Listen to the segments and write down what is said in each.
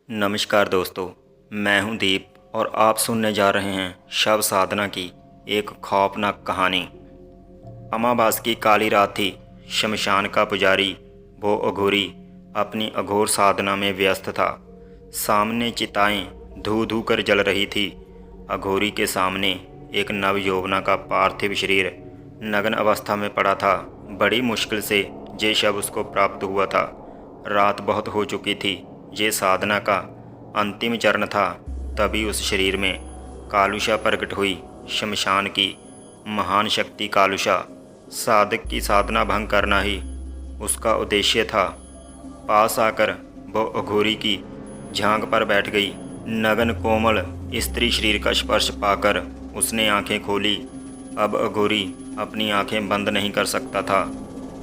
नमस्कार दोस्तों, मैं हूं दीप और आप सुनने जा रहे हैं शव साधना की एक खौफनाक कहानी। अमावास की काली रात थी। शमशान का पुजारी वो अघोरी अपनी अघोर साधना में व्यस्त था। सामने चिताएं धू धू कर जल रही थी। अघोरी के सामने एक नवयौवना का पार्थिव शरीर नग्न अवस्था में पड़ा था। बड़ी मुश्किल से ये शव उसको प्राप्त हुआ था। रात बहुत हो चुकी थी। ये साधना का अंतिम चरण था। तभी उस शरीर में कालुषा प्रकट हुई। शमशान की महान शक्ति कालुषा। साधक की साधना भंग करना ही उसका उद्देश्य था। पास आकर वो अघोरी की झांग पर बैठ गई। नगन कोमल स्त्री शरीर का स्पर्श पाकर उसने आंखें खोली। अब अघोरी अपनी आंखें बंद नहीं कर सकता था।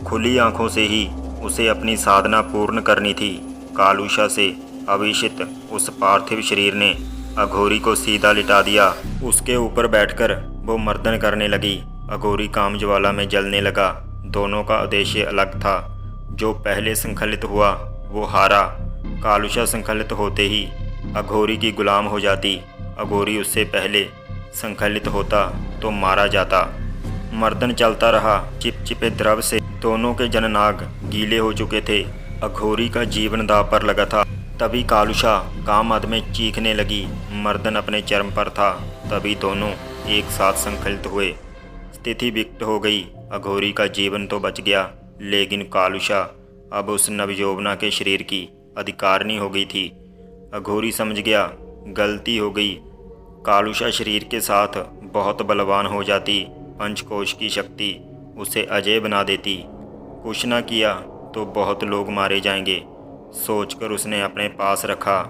खुली आंखों से ही उसे अपनी साधना पूर्ण करनी थी। कालुषा से अभिषिक्त उस पार्थिव शरीर ने अघोरी को सीधा लिटा दिया। उसके ऊपर बैठकर वो मर्दन करने लगी। अघोरी कामज्वाला में जलने लगा। दोनों का उद्देश्य अलग था। जो पहले संकलित हुआ वो हारा। कालुषा संकलित होते ही अघोरी की गुलाम हो जाती। अघोरी उससे पहले संकलित होता तो मारा जाता। मर्दन चलता रहा। चिपचिपे द्रव से दोनों के जननाग गीले हो चुके थे। अघोरी का जीवन दांव पर लगा था। तभी कालुषा कामद में चीखने लगी। मर्दन अपने चरम पर था। तभी दोनों एक साथ संकलित हुए। स्थिति विकट हो गई। अघोरी का जीवन तो बच गया, लेकिन कालुषा अब उस नवयौवना के शरीर की अधिकारिणी हो गई थी। अघोरी समझ गया गलती हो गई। कालुषा शरीर के साथ बहुत बलवान हो जाती। पंचकोश की शक्ति उसे अजय बना देती। कुछ न किया तो बहुत लोग मारे जाएंगे, सोचकर उसने अपने पास रखा।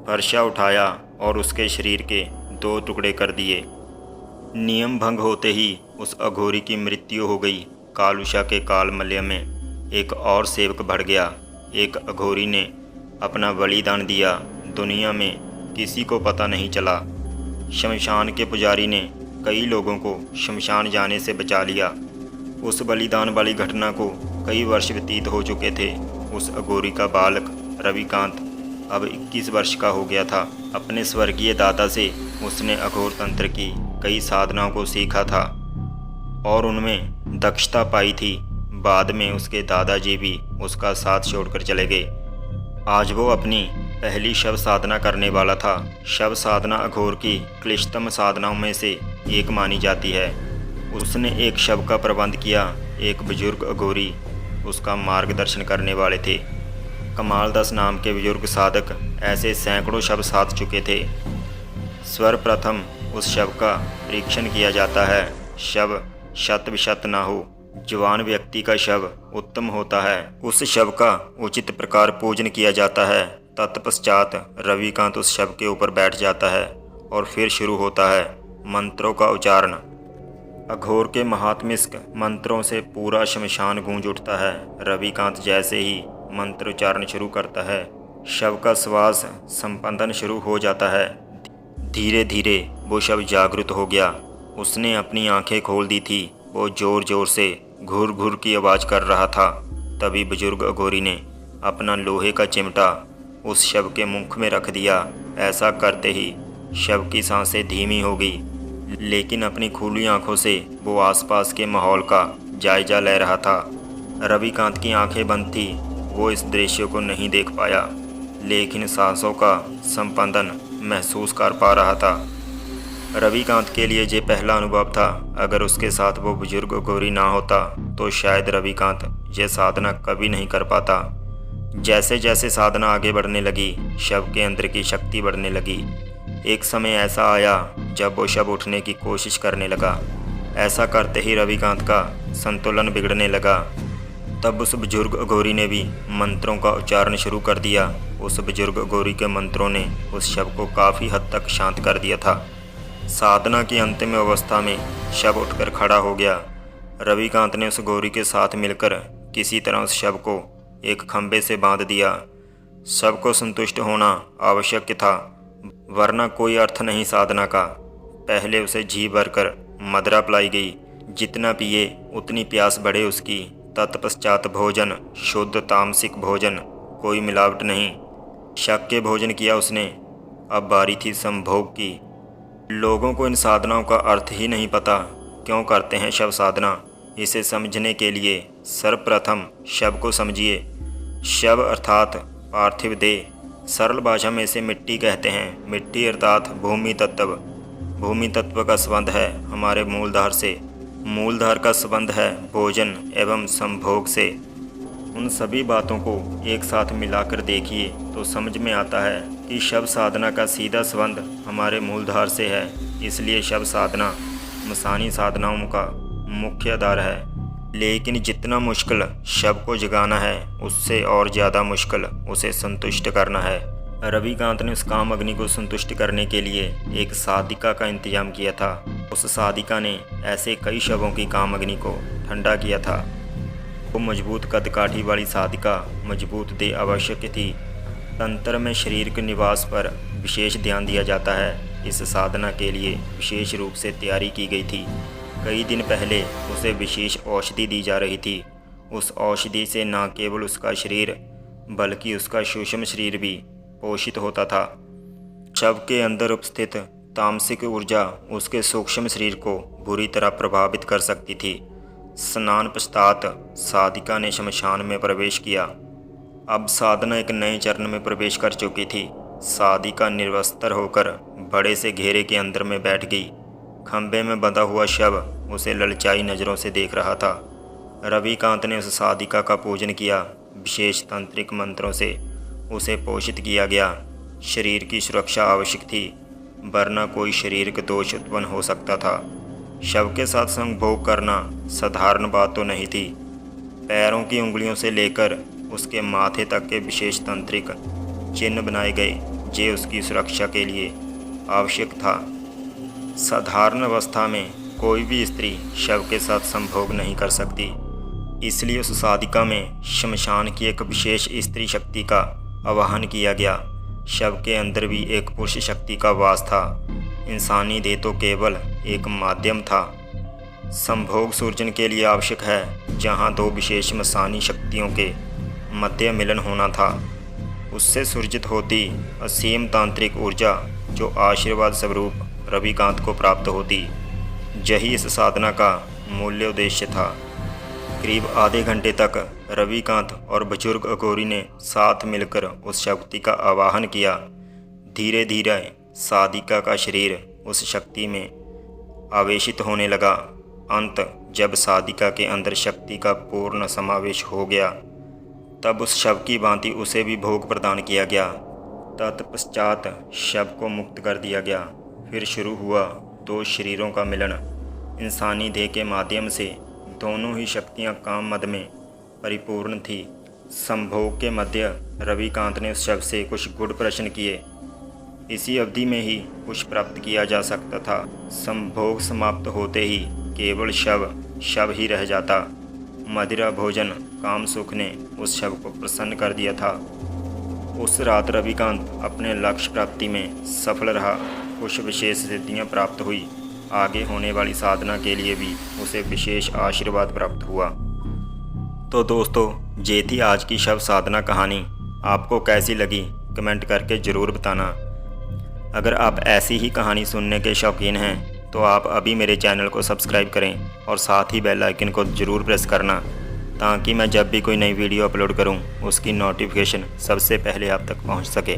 फरसा उठाया और उसके शरीर के 2 टुकड़े कर दिए। नियम भंग होते ही उस अघोरी की मृत्यु हो गई। कालुषा के कालमल्य में एक और सेवक बढ़ गया। एक अघोरी ने अपना बलिदान दिया। दुनिया में किसी को पता नहीं चला। शमशान के पुजारी ने कई लोगों को शमशान जाने से बचा लिया। उस बलिदान वाली घटना को कई वर्ष व्यतीत हो चुके थे। उस अघोरी का बालक रविकांत अब 21 वर्ष का हो गया था। अपने स्वर्गीय दादा से उसने अघोर तंत्र की कई साधनाओं को सीखा था और उनमें दक्षता पाई थी। बाद में उसके दादाजी भी उसका साथ छोड़कर चले गए। आज वो अपनी पहली शव साधना करने वाला था। शव साधना अघोर की क्लिष्टतम साधनाओं में से एक मानी जाती है। उसने एक शव का प्रबंध किया। एक बुजुर्ग अघोरी उसका मार्गदर्शन करने वाले थे। कमालदास नाम के बुजुर्ग साधक ऐसे सैकड़ों शव साध चुके थे। सर्वप्रथम उस शव का परीक्षण किया जाता है। शव शत विशत ना हो। जवान व्यक्ति का शव उत्तम होता है। उस शव का उचित प्रकार पूजन किया जाता है। तत्पश्चात रविकांत उस शव के ऊपर बैठ जाता है और फिर शुरू होता है मंत्रों का उच्चारण। अघोर के महात्मिष्क मंत्रों से पूरा शमशान गूंज उठता है। रविकांत जैसे ही मंत्र उच्चारण शुरू करता है, शव का श्वास संपंदन शुरू हो जाता है। धीरे धीरे वो शव जागृत हो गया। उसने अपनी आंखें खोल दी थी। वो जोर जोर से घुर घुर की आवाज़ कर रहा था। तभी बुजुर्ग अघोरी ने अपना लोहे का चिमटा उस शव के मुख में रख दिया। ऐसा करते ही शव की सांसें धीमी हो गई, लेकिन अपनी खुली आंखों से वो आसपास के माहौल का जायजा ले रहा था। रविकांत की आंखें बंद थी। वो इस दृश्य को नहीं देख पाया, लेकिन सांसों का संपंदन महसूस कर पा रहा था। रविकांत के लिए ये पहला अनुभव था। अगर उसके साथ वो बुजुर्ग अघोरी ना होता तो शायद रविकांत ये साधना कभी नहीं कर पाता। जैसे जैसे साधना आगे बढ़ने लगी, शव के अंदर की शक्ति बढ़ने लगी। एक समय ऐसा आया जब वो शव उठने की कोशिश करने लगा। ऐसा करते ही रविकांत का संतुलन बिगड़ने लगा। तब उस बुजुर्ग अघोरी ने भी मंत्रों का उच्चारण शुरू कर दिया। उस बुजुर्ग अघोरी के मंत्रों ने उस शव को काफ़ी हद तक शांत कर दिया था। साधना की अंतिम अवस्था में शव उठकर खड़ा हो गया। रविकांत ने उस अघोरी के साथ मिलकर किसी तरह उस शव को एक खंभे से बांध दिया। शव को संतुष्ट होना आवश्यक था, वरना कोई अर्थ नहीं साधना का। पहले उसे जी भरकर मदरा पिलाई गई। जितना पिए उतनी प्यास बढ़े उसकी। तत्पश्चात भोजन शुद्ध तामसिक भोजन, कोई मिलावट नहीं। शक के भोजन किया उसने। अब बारी थी संभोग की। लोगों को इन साधनाओं का अर्थ ही नहीं पता। क्यों करते हैं शव साधना? इसे समझने के लिए सर्वप्रथम शव को समझिए। शव अर्थात पार्थिव देह। सरल भाषा में इसे मिट्टी कहते हैं। मिट्टी अर्थात भूमि तत्व। भूमि तत्व का संबंध है हमारे मूलधार से। मूलधार का संबंध है भोजन एवं संभोग से। उन सभी बातों को एक साथ मिलाकर देखिए तो समझ में आता है कि शव साधना का सीधा संबंध हमारे मूलधार से है। इसलिए शव साधना मसानी साधनाओं का मुख्य आधार है। लेकिन जितना मुश्किल शव को जगाना है उससे और ज़्यादा मुश्किल उसे संतुष्ट करना है। रविकांत ने उस काम अग्नि को संतुष्ट करने के लिए एक साधिका का इंतजाम किया था। उस साधिका ने ऐसे कई शवों की काम अग्नि को ठंडा किया था। वो मजबूत कदकाठी वाली साधिका मजबूत देह आवश्यक थी। तंत्र में शरीर के निवास पर विशेष ध्यान दिया जाता है। इस साधना के लिए विशेष रूप से तैयारी की गई थी। कई दिन पहले उसे विशेष औषधि दी जा रही थी। उस औषधि से न केवल उसका शरीर बल्कि उसका सूक्ष्म शरीर भी पोषित होता था। शव के अंदर उपस्थित तामसिक ऊर्जा उसके सूक्ष्म शरीर को बुरी तरह प्रभावित कर सकती थी। स्नान पश्चात साधिका ने शमशान में प्रवेश किया। अब साधना एक नए चरण में प्रवेश कर चुकी थी। साधिका निर्वस्त्र होकर बड़े से घेरे के अंदर में बैठ गई। खंभे में बंधा हुआ शव उसे ललचाई नज़रों से देख रहा था। रविकांत ने उस साधिका का पूजन किया। विशेष तांत्रिक मंत्रों से उसे पोषित किया गया। शरीर की सुरक्षा आवश्यक थी, वरना कोई शारीरिक दोष उत्पन्न हो सकता था। शव के साथ संभोग करना साधारण बात तो नहीं थी। पैरों की उंगलियों से लेकर उसके माथे तक के विशेष तांत्रिक चिन्ह बनाए गए जो उसकी सुरक्षा के लिए आवश्यक था। साधारण अवस्था में कोई भी स्त्री शव के साथ संभोग नहीं कर सकती। इसलिए उस साधिका में शमशान की एक विशेष स्त्री शक्ति का आवाहन किया गया। शव के अंदर भी एक पुरुष शक्ति का वास था। इंसानी देह तो केवल एक माध्यम था। संभोग सूर्जन के लिए आवश्यक है जहाँ दो विशेष मसानी शक्तियों के मध्य मिलन होना था। उससे सूर्जित होती असीम तांत्रिक ऊर्जा जो आशीर्वाद स्वरूप रविकांत को प्राप्त होती। यही इस साधना का मूल्य उद्देश्य था। करीब आधे घंटे तक रविकांत और बुजुर्ग अघोरी ने साथ मिलकर उस शक्ति का आवाहन किया। धीरे धीरे साधिका का शरीर उस शक्ति में आवेशित होने लगा। अंत जब साधिका के अंदर शक्ति का पूर्ण समावेश हो गया तब उस शव की भांति उसे भी भोग प्रदान किया गया। तत्पश्चात शव को मुक्त कर दिया गया। फिर शुरू हुआ दो शरीरों का मिलन। इंसानी देह के माध्यम से दोनों ही शक्तियां काम मद में परिपूर्ण थी। संभोग के मध्य रविकांत ने उस शव से कुछ गूढ़ प्रश्न किए। इसी अवधि में ही कुछ प्राप्त किया जा सकता था। संभोग समाप्त होते ही केवल शव ही रह जाता। मदिरा भोजन काम सुख ने उस शव को प्रसन्न कर दिया था। उस रात रविकांत अपने लक्ष्य प्राप्ति में सफल रहा। कुछ विशेष सिद्धियाँ प्राप्त हुई। आगे होने वाली साधना के लिए भी उसे विशेष आशीर्वाद प्राप्त हुआ। तो दोस्तों, ये थी आज की शव साधना कहानी। आपको कैसी लगी कमेंट करके ज़रूर बताना। अगर आप ऐसी ही कहानी सुनने के शौकीन हैं तो आप अभी मेरे चैनल को सब्सक्राइब करें और साथ ही बेल आइकन को ज़रूर प्रेस करना ताकि मैं जब भी कोई नई वीडियो अपलोड करूं उसकी नोटिफिकेशन सबसे पहले आप तक पहुंच सके।